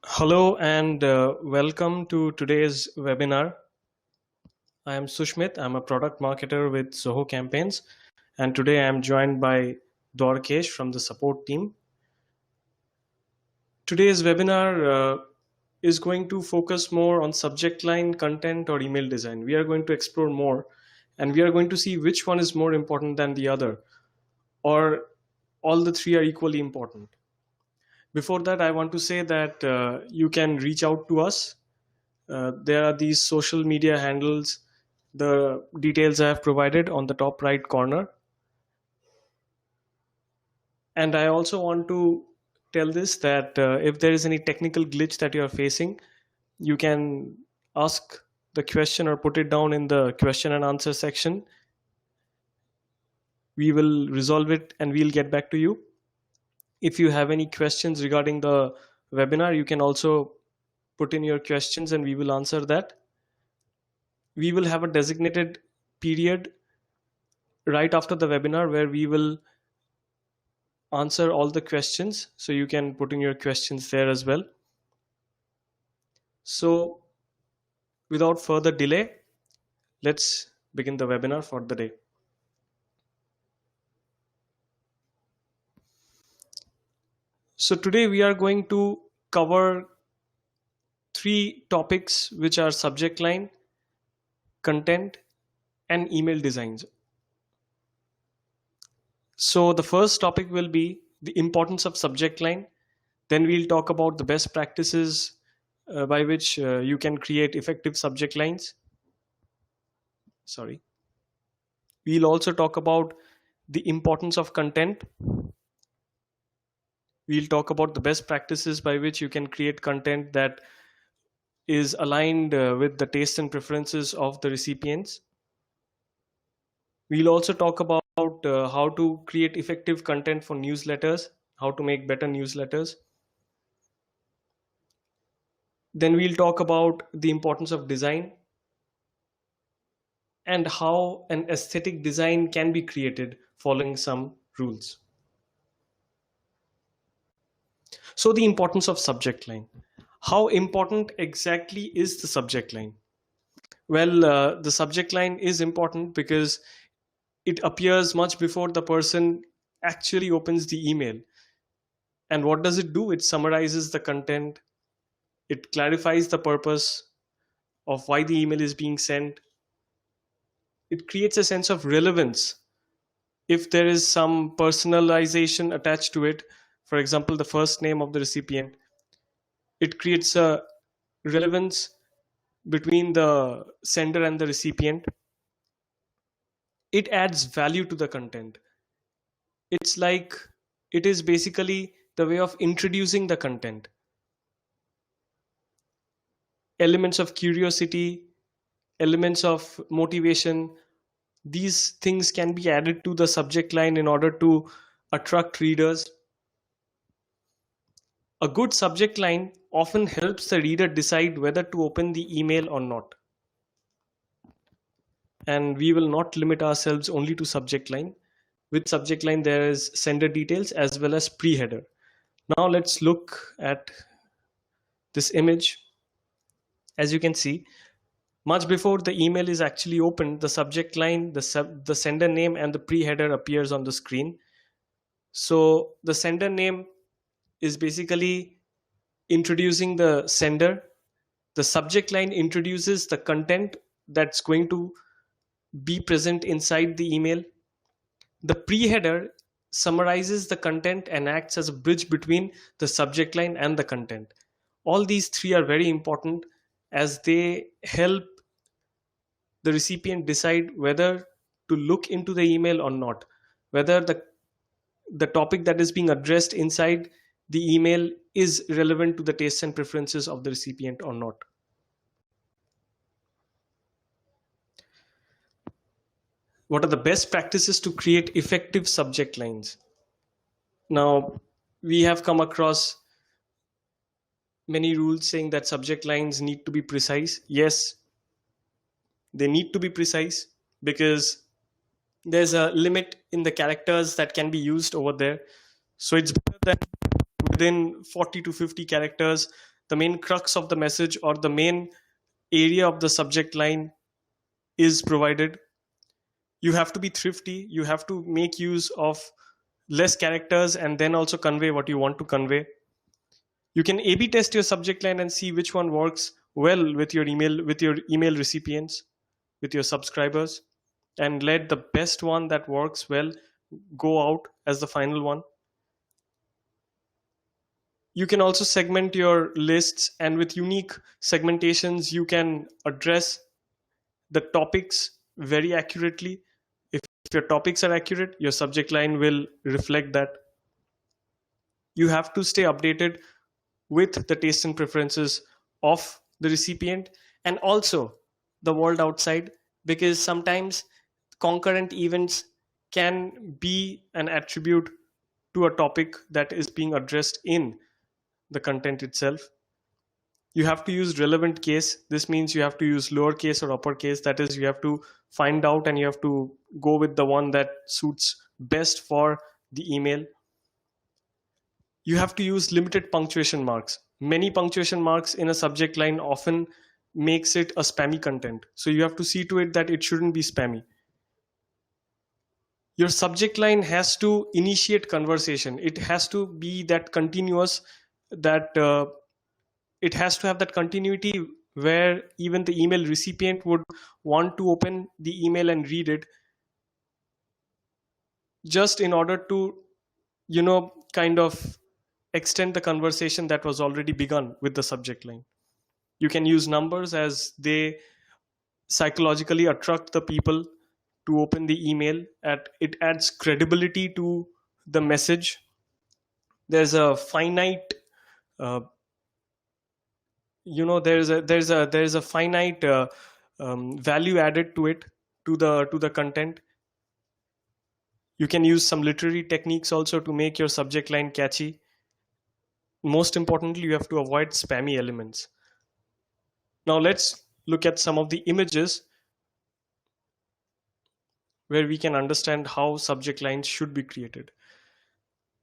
Hello and welcome to today's webinar. I am Sushmit. I'm a product marketer with Zoho Campaigns, and today I am joined by Dwarkesh from the support team. Today's webinar is going to focus more on subject line, content, or email design. We are going to explore more, and we are going to see which one is more important than the other, or all the three are equally important. Before that, I want to say that you can reach out to us. There are these social media handles, the details I have provided on the top right corner. And I also want to tell this that if there is any technical glitch that you are facing, you can ask the question or put it down in the question and answer section. We will resolve it and we'll get back to you. If you have any questions regarding the webinar, you can also put in your questions and we will answer that. We will have a designated period right after the webinar where we will answer all the questions, so you can put in your questions there as well. So without further delay, let's begin the webinar for the day. So today we are going to cover three topics, which are subject line, content, and email designs. So the first topic will be the importance of subject line. Then we'll talk about the best practices by which you can create effective subject lines. We'll also talk about the importance of content. We'll talk about the best practices by which you can create content that is aligned with the tastes and preferences of the recipients. We'll also talk about how to create effective content for newsletters, how to make better newsletters. Then we'll talk about the importance of design and how an aesthetic design can be created following some rules. So the importance of subject line. How important exactly is the subject line? Well, the subject line is important because it appears much before the person actually opens the email. And what does it do? It summarizes the content. It clarifies the purpose of why the email is being sent. It creates a sense of relevance. If there is some personalization attached to it, for example, the first name of the recipient, it creates a relevance between the sender and the recipient. It adds value to the content. It's like it is basically the way of introducing the content. Elements of curiosity, elements of motivation, these things can be added to the subject line in order to attract readers. A good subject line often helps the reader decide whether to open the email or not. And we will not limit ourselves only to subject line. With subject line, there is sender details as well as pre-header. Now let's look at this image. As you can see, much before the email is actually opened, the subject line, the sender name, and the pre-header appears on the screen. So the sender name is basically introducing the sender. The subject line introduces the content that's going to be present inside the email. The pre-header summarizes the content and acts as a bridge between the subject line and the content. All these three are very important as they help the recipient decide whether to look into the email or not, whether the topic that is being addressed inside the email is relevant to the tastes and preferences of the recipient or not. What are the best practices to create effective subject lines? Now, we have come across many rules saying that subject lines need to be precise. Yes, they need to be precise because there's a limit in the characters that can be used over there. So it's better that within 40 to 50 characters, the main crux of the message or the main area of the subject line is provided. You have to be thrifty. You have to make use of less characters and then also convey what you want to convey. You can A/B test your subject line and see which one works well with your email recipients, with your subscribers, and let the best one that works well go out as the final one. You can also segment your lists, and with unique segmentations, you can address the topics very accurately. If your topics are accurate, your subject line will reflect that. You have to stay updated with the tastes and preferences of the recipient and also the world outside, because sometimes concurrent events can be an attribute to a topic that is being addressed in the content itself. You have to use relevant case. This means you have to use lowercase or uppercase. That is, you have to find out and you have to go with the one that suits best for the email. You have to use limited punctuation marks. Many punctuation marks in a subject line often makes it a spammy content. So you have to see to it that it shouldn't be spammy. Your subject line has to initiate conversation. It has to be that continuous, that it has to have that continuity where even the email recipient would want to open the email and read it, just in order to, kind of extend the conversation that was already begun with the subject line. You can use numbers as they psychologically attract the people to open the email. It adds credibility to the message. There's a finite there's a finite value added to it, to the content. You can use some literary techniques also to make your subject line catchy. Most importantly, you have to avoid spammy elements. Now let's look at some of the images where we can understand how subject lines should be created.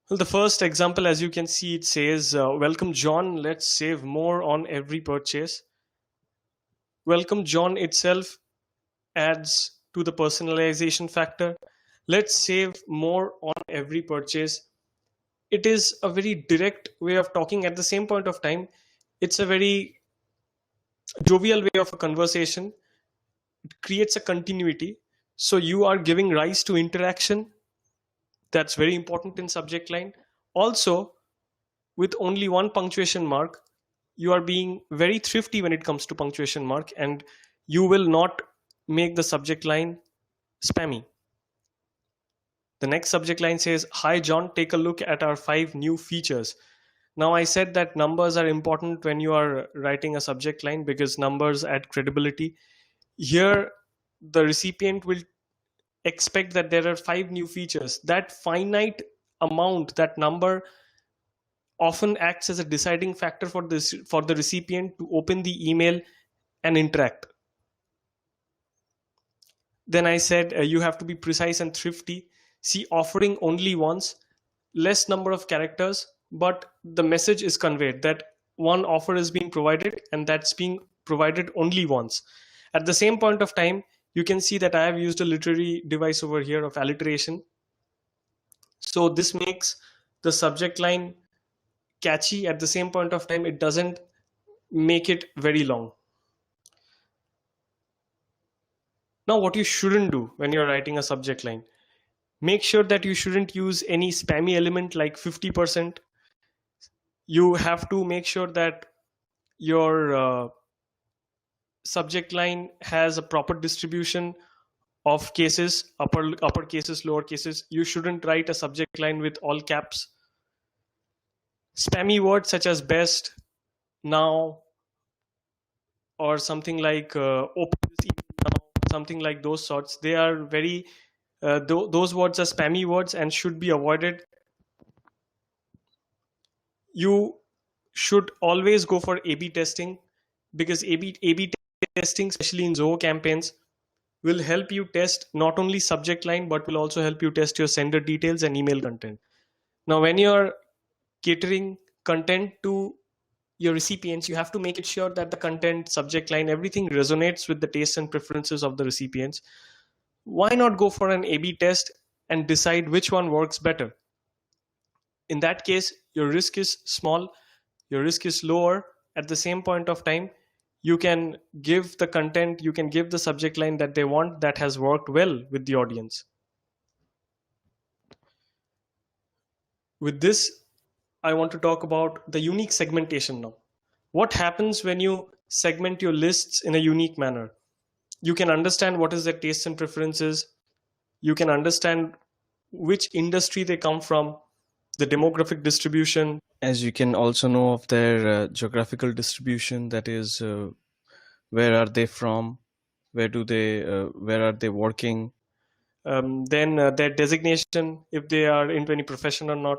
Well, the first example, as you can see, it says, welcome John, let's save more on every purchase. Welcome John itself adds to the personalization factor. Let's save more on every purchase. It is a very direct way of talking. At the same point of time, it's a very jovial way of a conversation. It creates a continuity. So you are giving rise to interaction. That's very important in subject line. Also, with only one punctuation mark, you are being very thrifty when it comes to punctuation mark, and you will not make the subject line spammy. The next subject line says, hi John, take a look at our 5 new features. Now I said that numbers are important when you are writing a subject line because numbers add credibility. Here, the recipient will expect that there are 5 new features. That finite amount, that number, often acts as a deciding factor for the recipient to open the email and interact. Then I said you have to be precise and thrifty. See, offering only once, less number of characters, but the message is conveyed that one offer is being provided and that's being provided only once. At the same point of time, you can see that I have used a literary device over here of alliteration. So this makes the subject line catchy. At the same point of time, it doesn't make it very long. Now, what you shouldn't do when you're writing a subject line, make sure that you shouldn't use any spammy element like 50%. You have to make sure that your subject line has a proper distribution of cases, upper cases, lower cases. You shouldn't write a subject line with all caps. Spammy words such as best, now, or something like open this now, something like those sorts, they are very those words are spammy words and should be avoided. You should always go for A/B testing, because A/B testing, especially in Zoho campaigns, will help you test not only subject line but will also help you test your sender details and email content. Now, when you're catering content to your recipients, you have to make it sure that the content, subject line, everything resonates with the tastes and preferences of the recipients. Why not go for an A/B test and decide which one works better? In that case, your risk is small, your risk is lower. At the same point of time, you can give the content, you can give the subject line that they want, that has worked well with the audience. With this, I want to talk about the unique segmentation now. What happens when you segment your lists in a unique manner? You can understand what is their tastes and preferences. You can understand which industry they come from, the demographic distribution. As you can also know of their geographical distribution, that is, where are they from, where are they working, then their designation, if they are into any profession or not.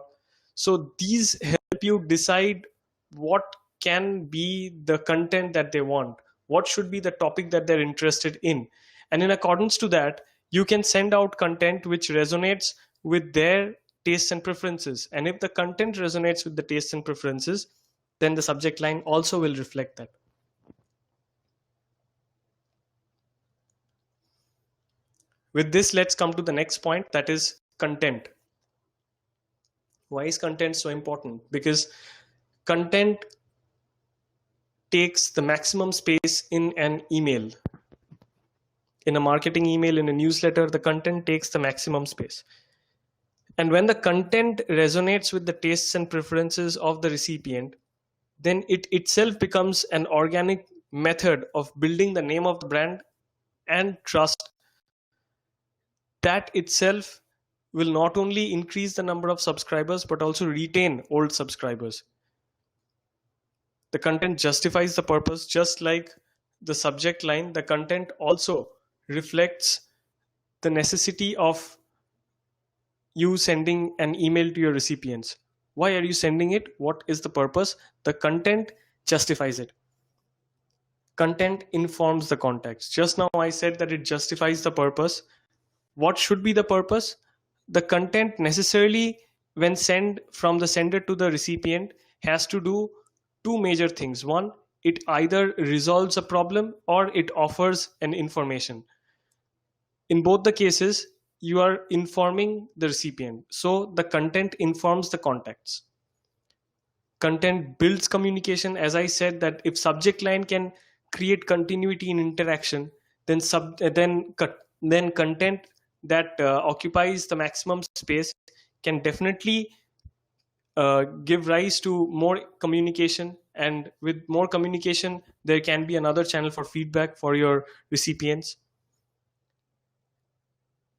So these help you decide what can be the content that they want, what should be the topic that they're interested in, and in accordance to that, you can send out content which resonates with their tastes and preferences. And if the content resonates with the tastes and preferences, then the subject line also will reflect that. With this, let's come to the next point, that is content. Why is content so important? Because content takes the maximum space in an email. In a marketing email, in a newsletter, the content takes the maximum space. And when the content resonates with the tastes and preferences of the recipient, then it itself becomes an organic method of building the name of the brand and trust. That itself will not only increase the number of subscribers, but also retain old subscribers. The content justifies the purpose. Just like the subject line, the content also reflects the necessity of you sending an email to your recipients. Why are you sending it? What is the purpose? The content justifies it. Content informs the context. Just now I said that it justifies the purpose. What should be the purpose? The content necessarily, when sent from the sender to the recipient, has to do two major things. One, it either resolves a problem or it offers an information. In both the cases, you are informing the recipient. So the content informs the context. Content builds communication. As I said, that if subject line can create continuity in interaction, then content that occupies the maximum space can definitely give rise to more communication. And with more communication, there can be another channel for feedback for your recipients.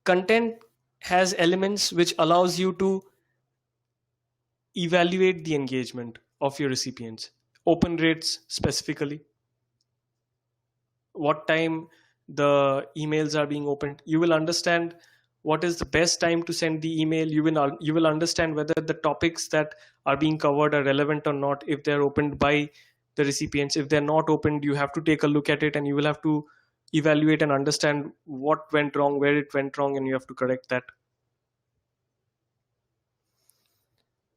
Content has elements which allows you to evaluate the engagement of your recipients. Open rates specifically, what time the emails are being opened. You will understand what is the best time to send the email. You will understand whether the topics that are being covered are relevant or not, if they're opened by the recipients. If they're not opened, you have to take a look at it, and you will have to evaluate and understand what went wrong, where it went wrong, and you have to correct that.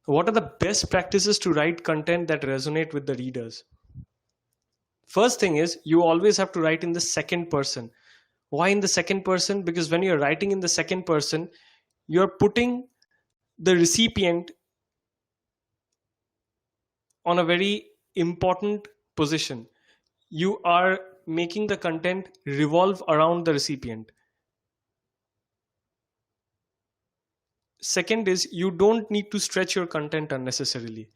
What are the best practices to write content that resonate with the readers? First thing is, you always have to write in the second person. Why in the second person? Because when you're writing in the second person, you're putting the recipient on a very important position. You are making the content revolve around the recipient. Second is, you don't need to stretch your content unnecessarily,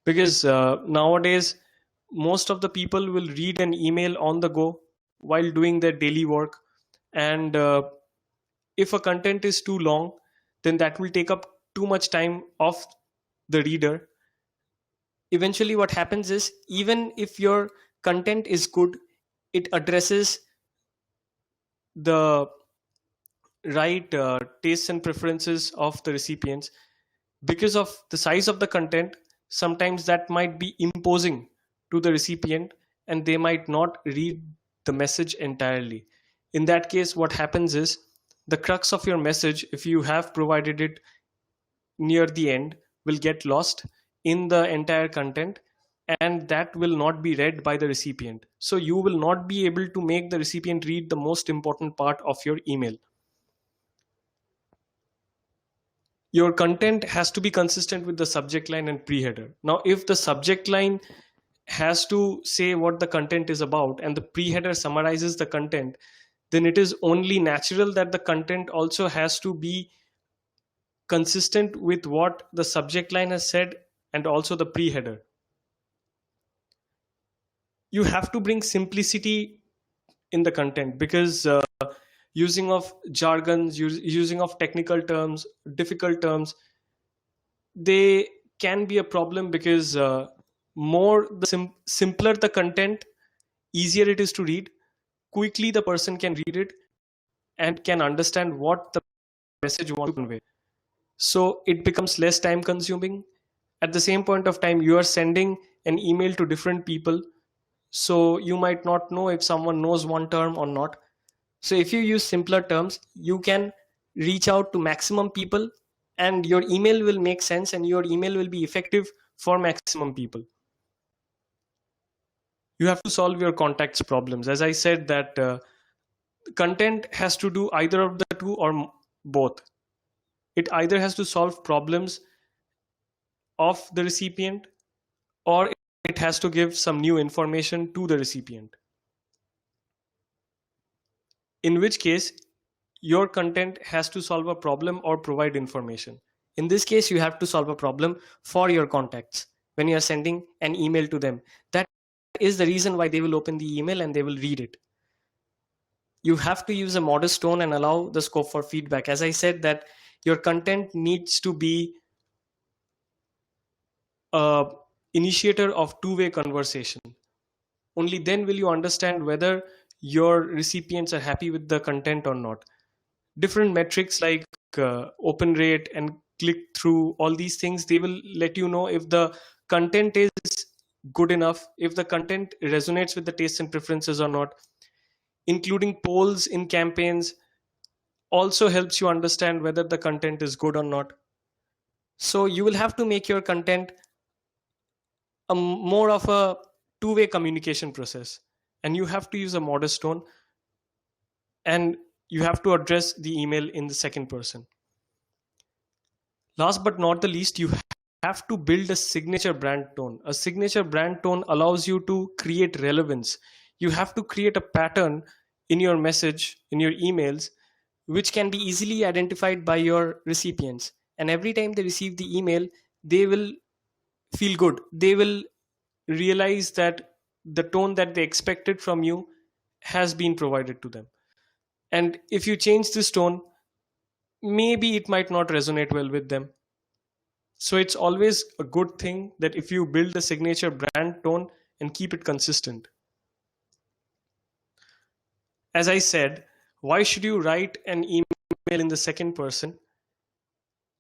because nowadays most of the people will read an email on the go while doing their daily work. And if a content is too long, then that will take up too much time of the reader. Eventually what happens is, even if your content is good, it addresses the right tastes and preferences of the recipients. Because of the size of the content, sometimes that might be imposing to the recipient, and they might not read the message entirely. In that case, what happens is, the crux of your message, if you have provided it near the end, will get lost in the entire content, and that will not be read by the recipient. So you will not be able to make the recipient read the most important part of your email. Your content has to be consistent with the subject line and pre-header. Now, if the subject line has to say what the content is about and the pre-header summarizes the content, then it is only natural that the content also has to be consistent with what the subject line has said and also the pre-header. You have to bring simplicity in the content, because using of jargons, using of technical terms, difficult terms, they can be a problem, because more the simpler the content, easier it is to read. Quickly the person can read it and can understand what the message wants to convey. So it becomes less time consuming. At the same point of time, you are sending an email to different people, so you might not know if someone knows one term or not. So if you use simpler terms, you can reach out to maximum people, and your email will make sense and your email will be effective for maximum people. You have to solve your contacts problems. As I said, that content has to do either of the two or both. It either has to solve problems of the recipient, or it has to give some new information to the recipient. In which case, your content has to solve a problem or provide information. In this case, you have to solve a problem for your contacts when you are sending an email to them. That is the reason why they will open the email and they will read it. You have to use a modest tone and allow the scope for feedback. As I said, that your content needs to be a initiator of two-way conversation. Only then will you understand whether your recipients are happy with the content or not. Different metrics like open rate and click through, all these things, they will let you know if the content is good enough, if the content resonates with the tastes and preferences or not. Including polls in campaigns also helps you understand whether the content is good or not. So you will have to make your content a more of a two-way communication process, and you have to use a modest tone, and you have to address the email in the second person. Last but not the least, you have to build a signature brand tone. A signature brand tone allows you to create relevance. You have to create a pattern in your message, in your emails, which can be easily identified by your recipients. And every time they receive the email, they will feel good. They will realize that the tone that they expected from you has been provided to them. And if you change this tone, maybe it might not resonate well with them. So it's always a good thing that if you build a signature brand tone and keep it consistent. As I said, why should you write an email in the second person?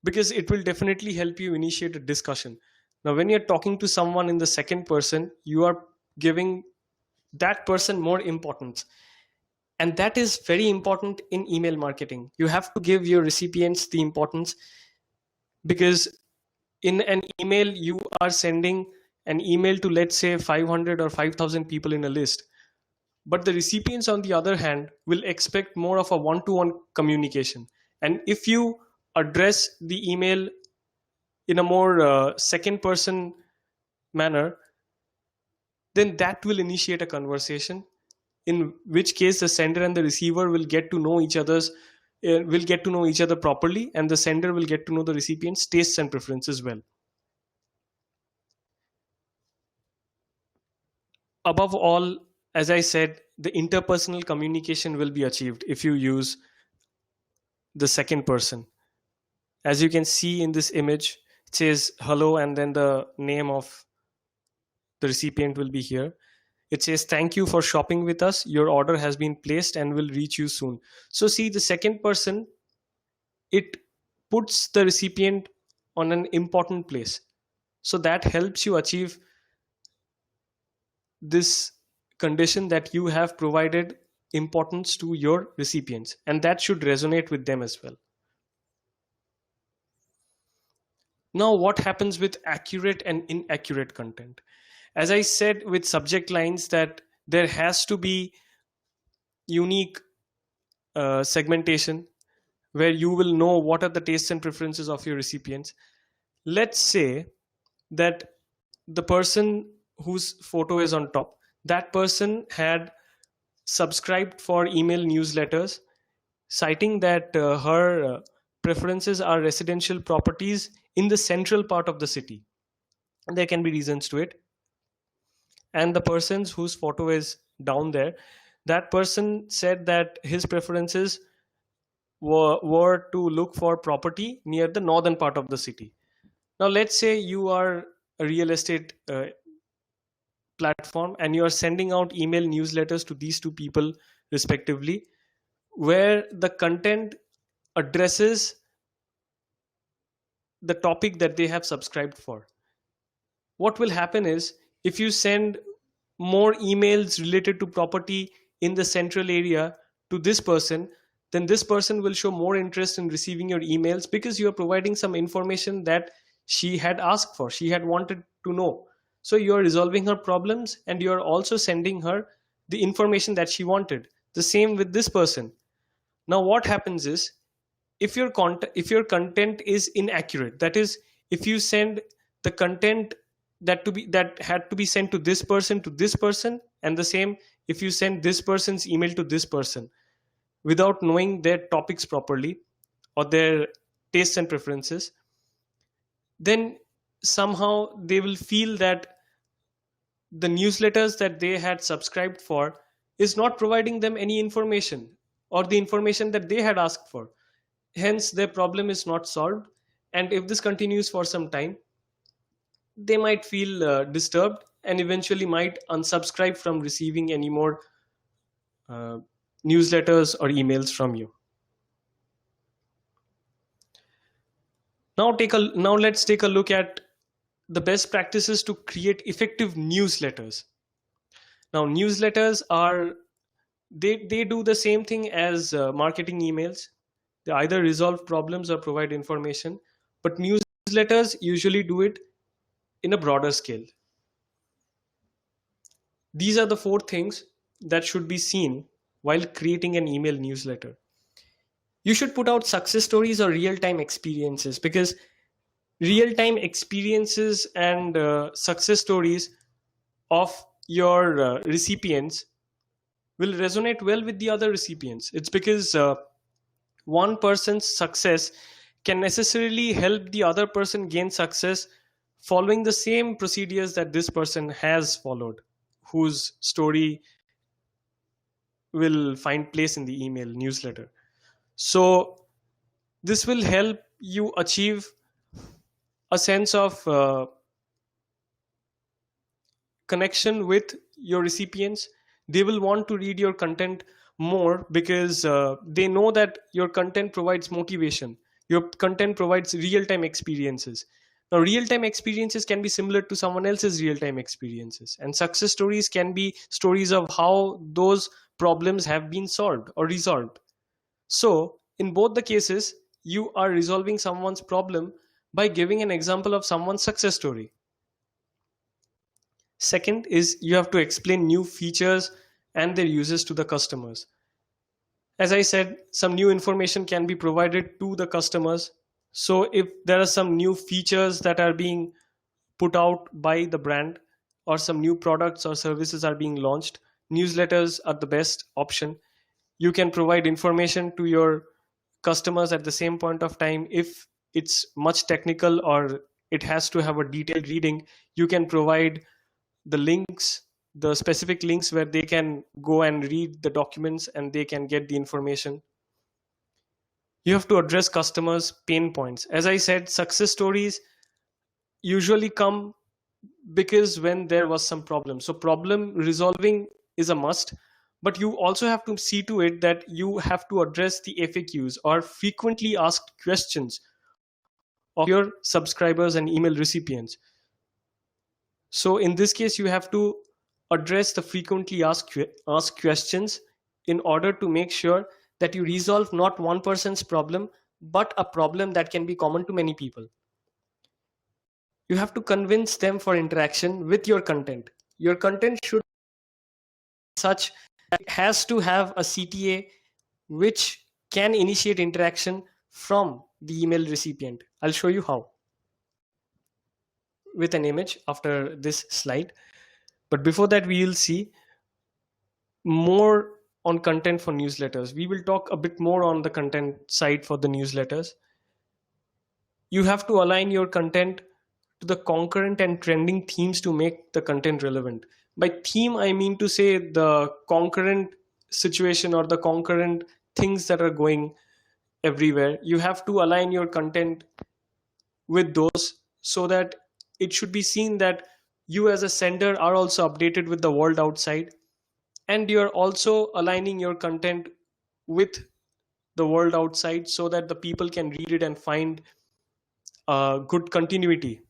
Because it will definitely help you initiate a discussion. Now, when you're talking to someone in the second person, you are giving that person more importance. And that is very important in email marketing. You have to give your recipients the importance, because in an email, you are sending an email to, let's say, 500 or 5,000 people in a list. But the recipients, on the other hand, will expect more of a one-to-one communication. And if you address the email in a more second person manner, then that will initiate a conversation, in which case the sender and the receiver will get to know each other properly, and the sender will get to know the recipient's tastes and preferences well. Above all, as I said, the interpersonal communication will be achieved if you use the second person. As you can see in this image, it says hello, and then the name of the recipient will be here. It says, "Thank you for shopping with us. Your order has been placed and will reach you soon." So see, the second person, it puts the recipient on an important place. So that helps you achieve this condition, that you have provided importance to your recipients, and that should resonate with them as well. Now, what happens with accurate and inaccurate content? As I said with subject lines, that there has to be unique segmentation where you will know what are the tastes and preferences of your recipients. Let's say that the person whose photo is on top, that person had subscribed for email newsletters, citing that her preferences are residential properties in the central part of the city. There can be reasons to it. And the persons whose photo is down there, that person said that his preferences were to look for property near the northern part of the city. Now, let's say you are a real estate platform and you are sending out email newsletters to these two people respectively, where the content addresses the topic that they have subscribed for. What will happen is, if you send more emails related to property in the central area to this person, then this person will show more interest in receiving your emails because you are providing some information that she had asked for, she had wanted to know. So you are resolving her problems and you are also sending her the information that she wanted. The same with this person. Now what happens is, if your content is inaccurate, that is, if you send the content that had to be sent to this person, and the same if you send this person's email to this person without knowing their topics properly or their tastes and preferences, then somehow they will feel that the newsletters that they had subscribed for is not providing them any information or the information that they had asked for. Hence their problem is not solved, and if this continues for some time, they might feel disturbed and eventually might unsubscribe from receiving any more newsletters or emails from you. Now let's take a look at the best practices to create effective newsletters. Now newsletters are, they do the same thing as marketing emails. They either resolve problems or provide information, but newsletters usually do it in a broader scale. These are the 4 things that should be seen while creating an email newsletter. You should put out success stories or real-time experiences, because real-time experiences and success stories of your recipients will resonate well with the other recipients. It's because one person's success can necessarily help the other person gain success following the same procedures that this person has followed, whose story will find place in the email newsletter. So this will help you achieve a sense of connection with your recipients. They will want to read your content more because they know that your content provides motivation. Your content provides real-time experiences. Now, real-time experiences can be similar to someone else's real-time experiences, and success stories can be stories of how those problems have been solved or resolved. So in both the cases, you are resolving someone's problem by giving an example of someone's success story. Second is, you have to explain new features and their uses to the customers. As I said, some new information can be provided to the customers. So if there are some new features that are being put out by the brand, or some new products or services are being launched, newsletters are the best option. You can provide information to your customers at the same point of time. If it's much technical or it has to have a detailed reading, you can provide the links, the specific links where they can go and read the documents and they can get the information. You have to address customers' pain points. As I said, success stories usually come because when there was some problem. So problem resolving is a must, but you also have to see to it that you have to address the FAQs, or frequently asked questions, of your subscribers and email recipients. So in this case, you have to address the frequently asked questions in order to make sure that you resolve not one person's problem, but a problem that can be common to many people. You have to convince them for interaction with your content. Your content should be such that it has to have a CTA which can initiate interaction from the email recipient. I'll show you how with an image after this slide. But before that, we will see more on content for newsletters. We will talk a bit more on the content side for the newsletters. You have to align your content to the concurrent and trending themes to make the content relevant. By theme, I mean to say the concurrent situation or the concurrent things that are going everywhere. You have to align your content with those so that it should be seen that you as a sender are also updated with the world outside, and you're also aligning your content with the world outside so that the people can read it and find good continuity.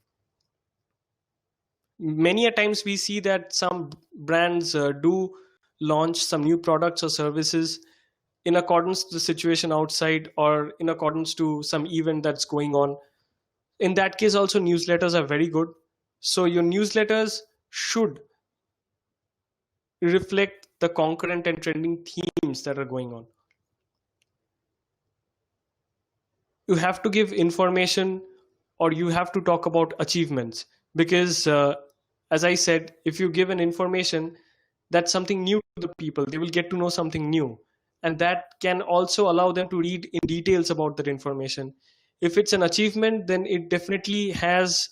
Many a times we see that some brands do launch some new products or services in accordance to the situation outside or in accordance to some event that's going on. In that case also newsletters are very good. So your newsletters should reflect the concurrent and trending themes that are going on. You have to give information or you have to talk about achievements, because as I said, if you give an information, that's something new to the people. They will get to know something new, and that can also allow them to read in details about that information. If it's an achievement, then it definitely has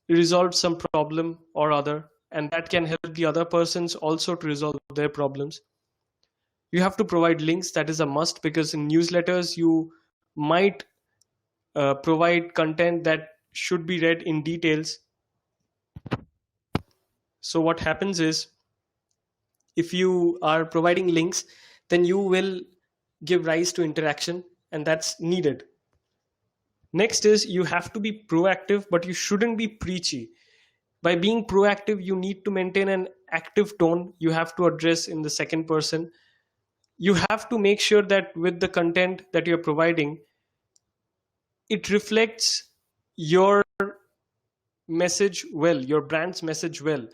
resolved some problem or other, and that can help the other persons also to resolve their problems. You have to provide links. That is a must, because in newsletters you might provide content that should be read in details. So what happens is, if you are providing links, then you will give rise to interaction, and that's needed. Next is, you have to be proactive, but you shouldn't be preachy. By being proactive, you need to maintain an active tone. You have to address in the second person. You have to make sure that with the content that you're providing, it reflects your message well, your brand's message well,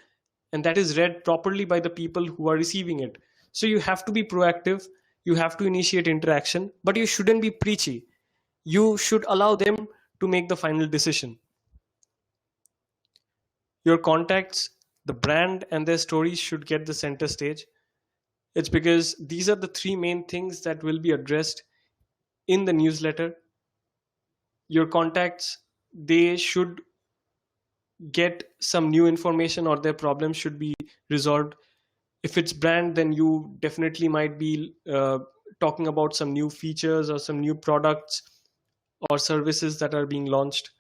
and that is read properly by the people who are receiving it. So you have to be proactive, you have to initiate interaction, but you shouldn't be preachy. You should allow them to make the final decision. Your contacts, the brand, and their stories should get the center stage. It's because these are the three main things that will be addressed in the newsletter. Your contacts, they should get some new information or their problems should be resolved. If it's brand, then you definitely might be talking about some new features or some new products or services that are being launched.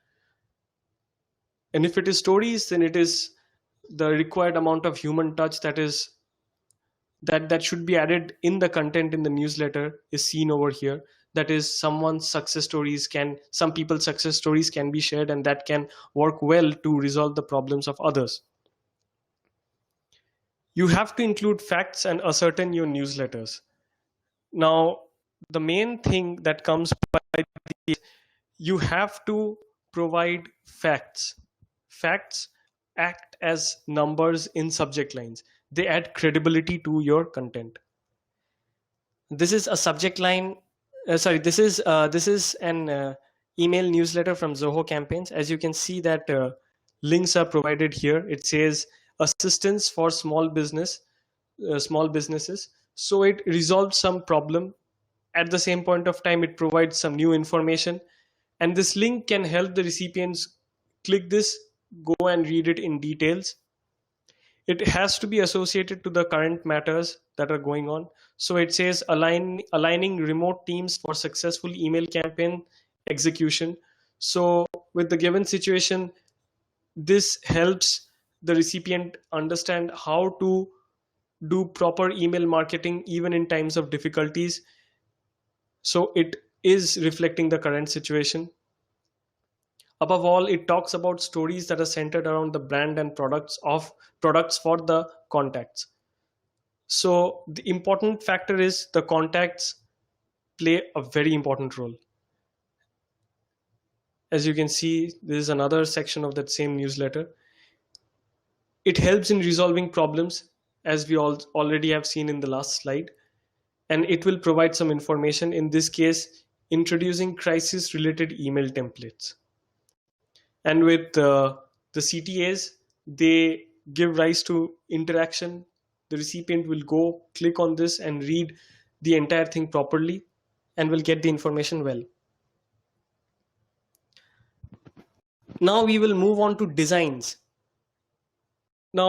And if it is stories, then it is the required amount of human touch that should be added in the content in the newsletter is seen over here. That is, some people's success stories can be shared, and that can work well to resolve the problems of others. You have to include facts and ascertain your newsletters. Now, the main thing that comes by the, you have to provide facts. Facts act as numbers in subject lines. They add credibility to your content. This is a subject line. This is an email newsletter from Zoho Campaigns. As you can see that links are provided here. It says assistance for small businesses. So it resolves some problem. At the same point of time, it provides some new information, and this link can help the recipients click this, go and read it in details. It has to be associated to the current matters that are going on. So it says aligning remote teams for successful email campaign execution. So with the given situation, this helps the recipient understand how to do proper email marketing even in times of difficulties. So it is reflecting the current situation. Above all, it talks about stories that are centered around the brand and products for the contacts. So the important factor is the contacts play a very important role. As you can see, this is another section of that same newsletter. It helps in resolving problems, as we all already have seen in the last slide, and it will provide some information, in this case, introducing crisis related email templates. And with the CTAs, they give rise to interaction. The recipient will go click on this and read the entire thing properly and will get the information well. Now we will move on to designs. Now,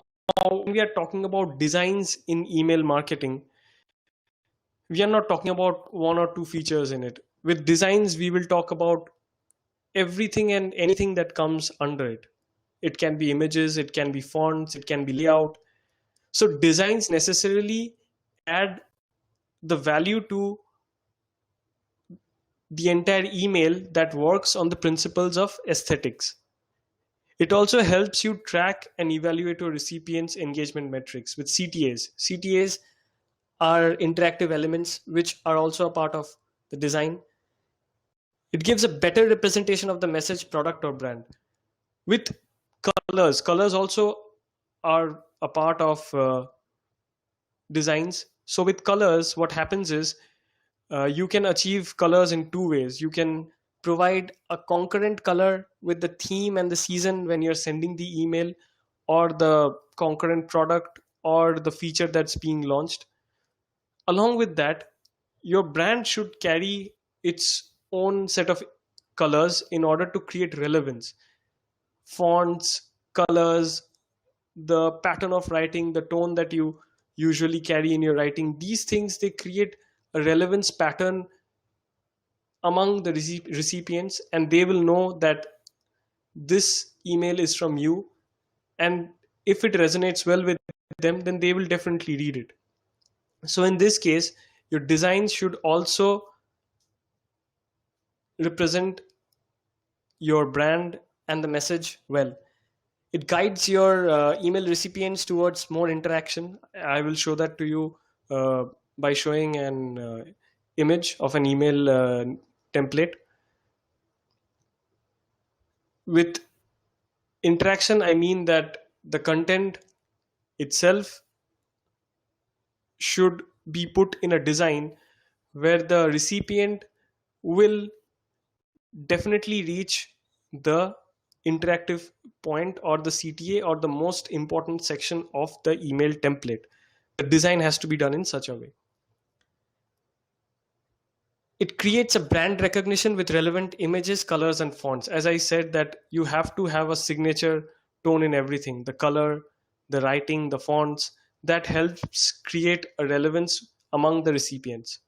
when we are talking about designs in email marketing, we are not talking about one or two features in it. With designs, we will talk about everything and anything that comes under it. It can be images, it can be fonts, it can be layout. So designs necessarily add the value to the entire email that works on the principles of aesthetics. It also helps you track and evaluate your recipients' engagement metrics with CTAs. CTAs are interactive elements which are also a part of the design. It gives a better representation of the message, product, or brand. With colors also are a part of designs. So with colors, what happens is you can achieve colors in two ways. You can provide a concurrent color with the theme and the season when you're sending the email, or the concurrent product or the feature that's being launched. Along with that, your brand should carry its own set of colors in order to create relevance. Fonts, colors, the pattern of writing, the tone that you usually carry in your writing, these things, they create a relevance pattern among the recipients, and they will know that this email is from you, and if it resonates well with them, then they will definitely read it. So in this case, your design should also represent your brand and the message well. It guides your email recipients towards more interaction. I will show that to you by showing an image of an email template. With interaction, I mean that the content itself should be put in a design where the recipient will definitely reach the interactive point, or the CTA, or the most important section of the email template. The design has to be done in such a way. It creates a brand recognition with relevant images, colors, and fonts. As I said, that you have to have a signature tone in everything, the color, the writing, the fonts. That helps create a relevance among the recipients.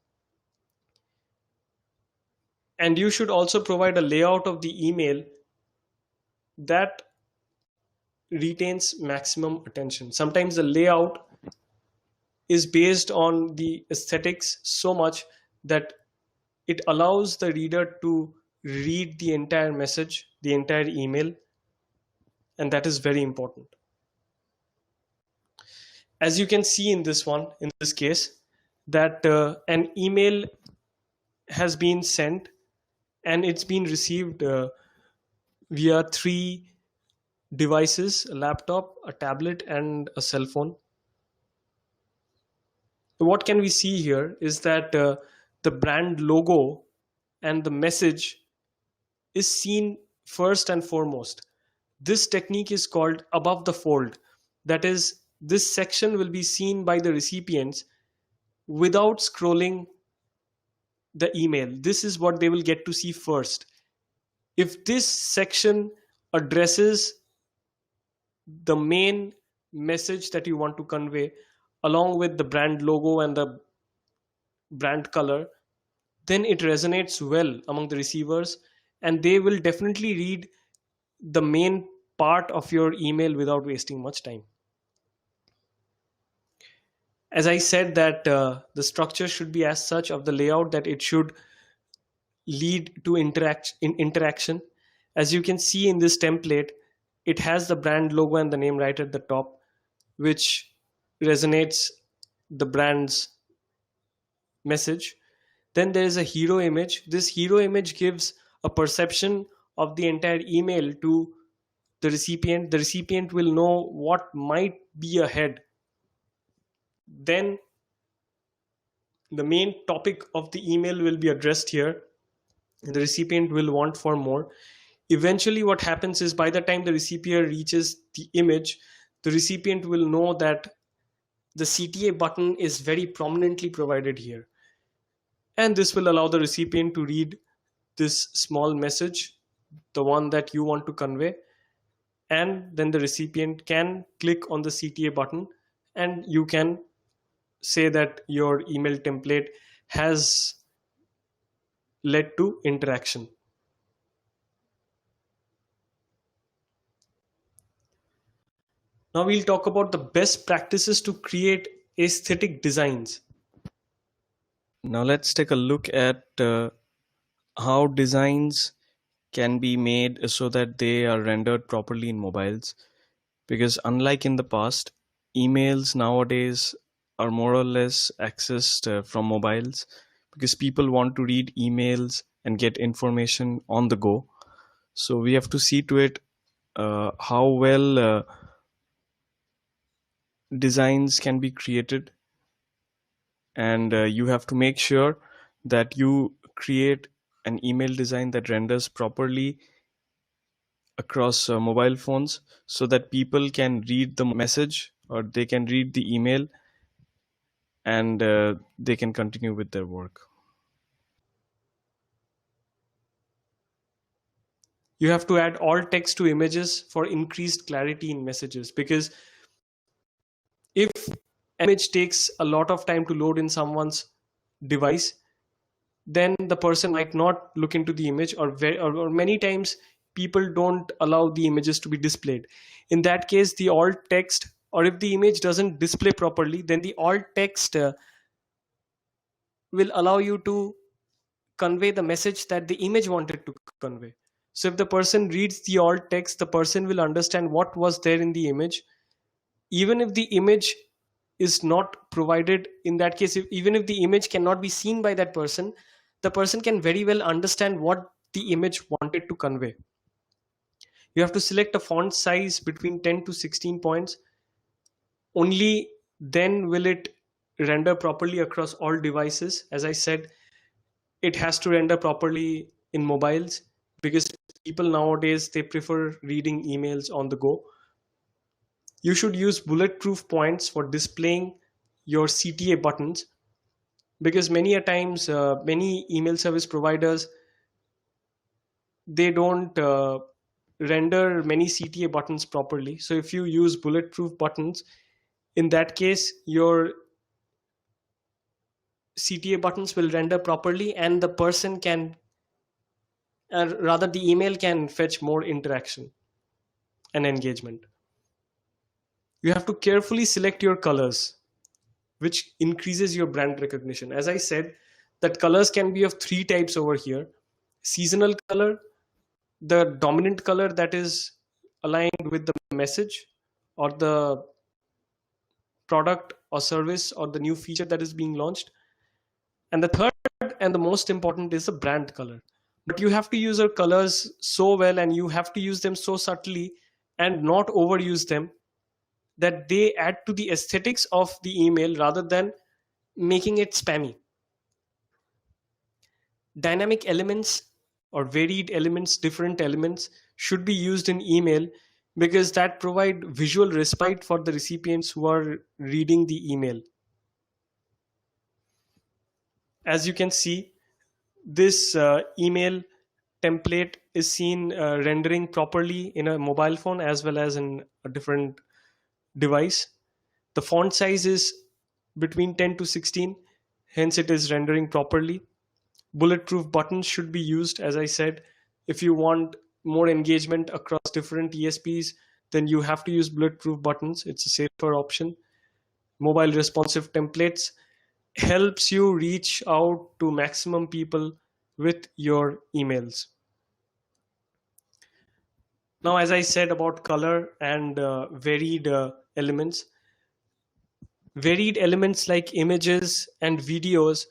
And you should also provide a layout of the email that retains maximum attention. Sometimes the layout is based on the aesthetics so much that it allows the reader to read the entire message, the entire email, and that is very important. As you can see in this one, in this case, that an email has been sent and it's been received via three devices: a laptop, a tablet, and a cell phone. What can we see here is that the brand logo and the message is seen first and foremost. This technique is called above the fold. That is, this section will be seen by the recipients without scrolling the email. This is what they will get to see first. If this section addresses the main message that you want to convey, along with the brand logo and the brand color, then it resonates well among the receivers, and they will definitely read the main part of your email without wasting much time. As I said, that the structure should be as such of the layout that it should lead to interaction. As you can see in this template, it has the brand logo and the name right at the top, which resonates the brand's message. Then there is a hero image. This hero image gives a perception of the entire email to the recipient will know what might be ahead. Then the main topic of the email will be addressed here. The recipient will want for more. Eventually what happens is, by the time the recipient reaches the image, the recipient will know that the CTA button is very prominently provided here, and this will allow the recipient to read this small message, the one that you want to convey, and then the recipient can click on the CTA button, and you can say that your email template has led to interaction. Now we'll talk about the best practices to create aesthetic designs. Now let's take a look at how designs can be made so that they are rendered properly in mobiles. Because unlike in the past, emails nowadays are more or less accessed from mobiles, because people want to read emails and get information on the go. So we have to see to it how well designs can be created, and you have to make sure that you create an email design that renders properly across mobile phones, so that people can read the message, or they can read the email, and they can continue with their work. You have to add alt text to images for increased clarity in messages, because if an image takes a lot of time to load in someone's device, then the person might not look into the image, or many times people don't allow the images to be displayed. In that case, the alt text, or if the image doesn't display properly, then the alt text will allow you to convey the message that the image wanted to convey. So if the person reads the alt text, the person will understand what was there in the image. Even if the image is not provided, in that case, even if the image cannot be seen by that person, the person can very well understand what the image wanted to convey. You have to select a font size between 10 to 16 points. Only then will it render properly across all devices. As I said, it has to render properly in mobiles, because people nowadays, they prefer reading emails on the go. You should use bulletproof points for displaying your CTA buttons, because many a times many email service providers, they don't render many CTA buttons properly. So if you use bulletproof buttons, in that case your CTA buttons will render properly, and the person can, rather the email can fetch more interaction and engagement. You have to carefully select your colors, which increases your brand recognition. As I said, that colors can be of three types over here: seasonal color, the dominant color that is aligned with the message or the product or service or the new feature that is being launched, and the third and the most important is the brand color. But you have to use your colors so well, and you have to use them so subtly and not overuse them, that they add to the aesthetics of the email rather than making it spammy. Dynamic elements or varied elements, different elements should be used in email, because that provide visual respite for the recipients who are reading the email. As you can see, this email template is seen rendering properly in a mobile phone as well as in a different device. The font size is between 10 to 16, hence it is rendering properly. Bulletproof buttons should be used. As I said, if you want more engagement across different ESPs, then you have to use bulletproof buttons. It's a safer option. Mobile responsive templates helps you reach out to maximum people with your emails. Now, as I said about color and varied elements like images and videos,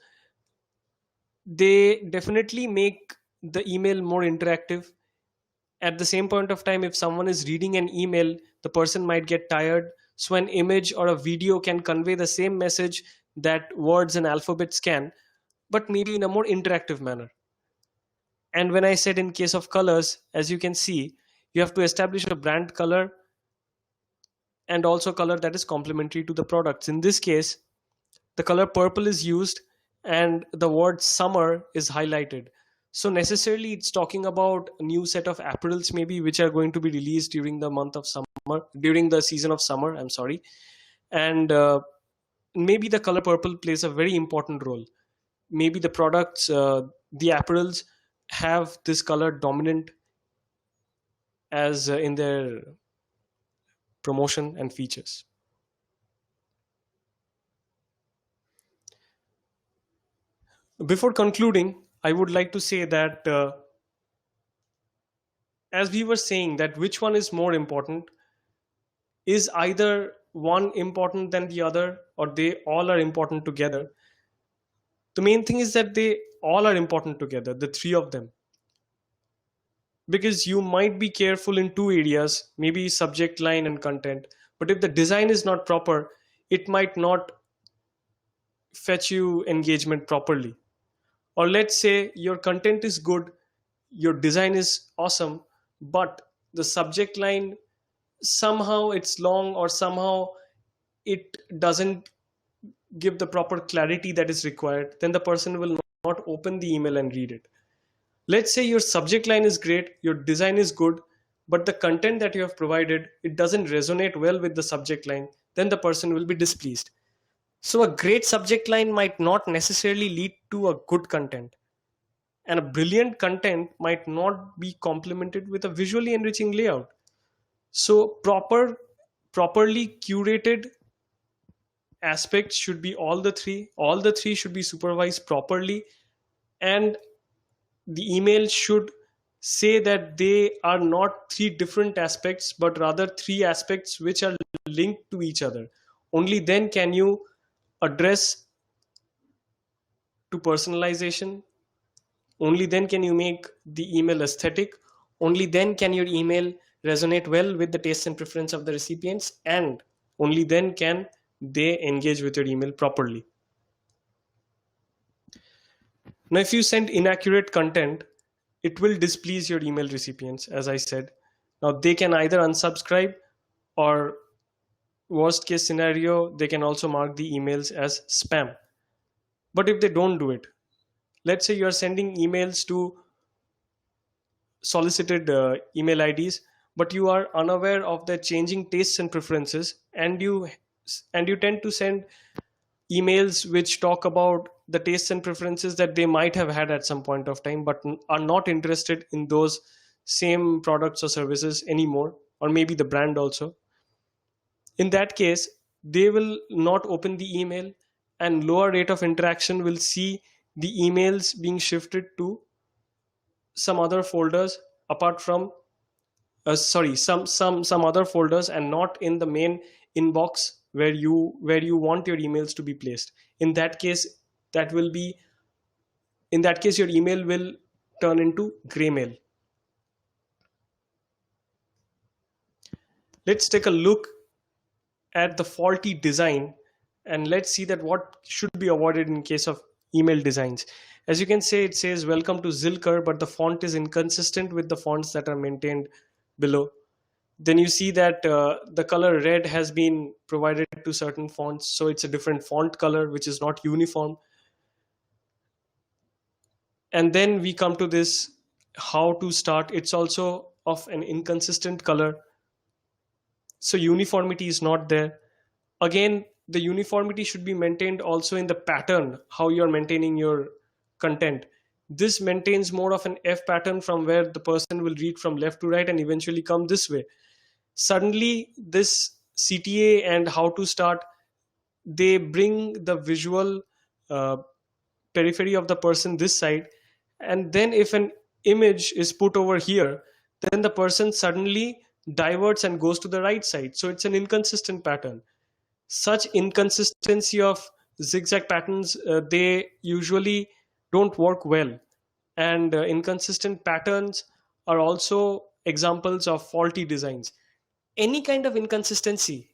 they definitely make the email more interactive. At the same point of time, if someone is reading an email, the person might get tired. So an image or a video can convey the same message that words and alphabets can, but maybe in a more interactive manner. And when I said in case of colors, as you can see, you have to establish a brand color and also color that is complementary to the products. In this case, the color purple is used and the word summer is highlighted. So necessarily it's talking about a new set of apparels maybe which are going to be released during the month of summer, during the season of summer, I'm sorry. And maybe the color purple plays a very important role. Maybe the products, the apparels have this color dominant as in their promotion and features. Before concluding, I would like to say that as we were saying that which one is more important, is either one important than the other or they all are important together? The main thing is that they all are important together, the three of them, because you might be careful in two areas, maybe subject line and content, but if the design is not proper, it might not fetch you engagement properly. Or let's say your content is good, your design is awesome, but the subject line somehow it's long or somehow it doesn't give the proper clarity that is required, then the person will not open the email and read it. Let's say your subject line is great, your design is good, but the content that you have provided, it doesn't resonate well with the subject line, then the person will be displeased. So a great subject line might not necessarily lead to a good content, and a brilliant content might not be complemented with a visually enriching layout. So properly curated aspects should be all the three should be supervised properly, and the email should say that they are not three different aspects but rather three aspects which are linked to each other. Only then can you address to personalization, only then can you make the email aesthetic, only then can your email resonate well with the taste and preference of the recipients, and only then can they engage with your email properly. Now if you send inaccurate content, it will displease your email recipients, as I said. Now they can either unsubscribe, or worst case scenario, they can also mark the emails as spam. But if they don't do it, let's say you are sending emails to solicited email IDs, but you are unaware of their changing tastes and preferences, and you tend to send emails which talk about the tastes and preferences that they might have had at some point of time but are not interested in those same products or services anymore, or maybe the brand also. In that case, they will not open the email, and lower rate of interaction will see the emails being shifted to some other folders apart from some other folders, and not in the main inbox where you want your emails to be placed. In that case, your email will turn into gray mail. Let's take a look at the faulty design, and let's see that what should be avoided in case of email designs. As you can see, it says welcome to Zilker, but the font is inconsistent with the fonts that are maintained below. Then you see that the color red has been provided to certain fonts, so it's a different font color which is not uniform. And then we come to this how to start. It's also of an inconsistent color, so uniformity is not there. Again, the uniformity should be maintained also in the pattern, how you're maintaining your content. This maintains more of an F pattern from where the person will read from left to right and eventually come this way. Suddenly this CTA and how to start, they bring the visual periphery of the person this side, and then if an image is put over here, then the person suddenly diverts and goes to the right side. So it's an inconsistent pattern. Such inconsistency of zigzag patterns, they usually don't work well, and inconsistent patterns are also examples of faulty designs. Any kind of inconsistency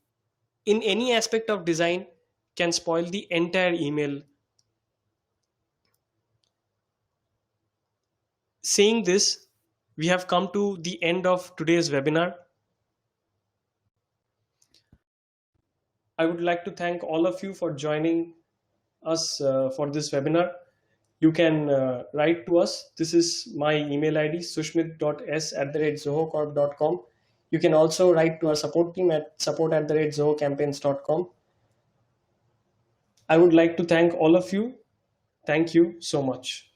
in any aspect of design can spoil the entire email. Saying this, we have come to the end of today's webinar. I would like to thank all of you for joining us for this webinar. You can write to us. This is my email ID, sushmit.s@zohocorp.com. You can also write to our support team at support@zohocampaigns.com. I would like to thank all of you. Thank you so much.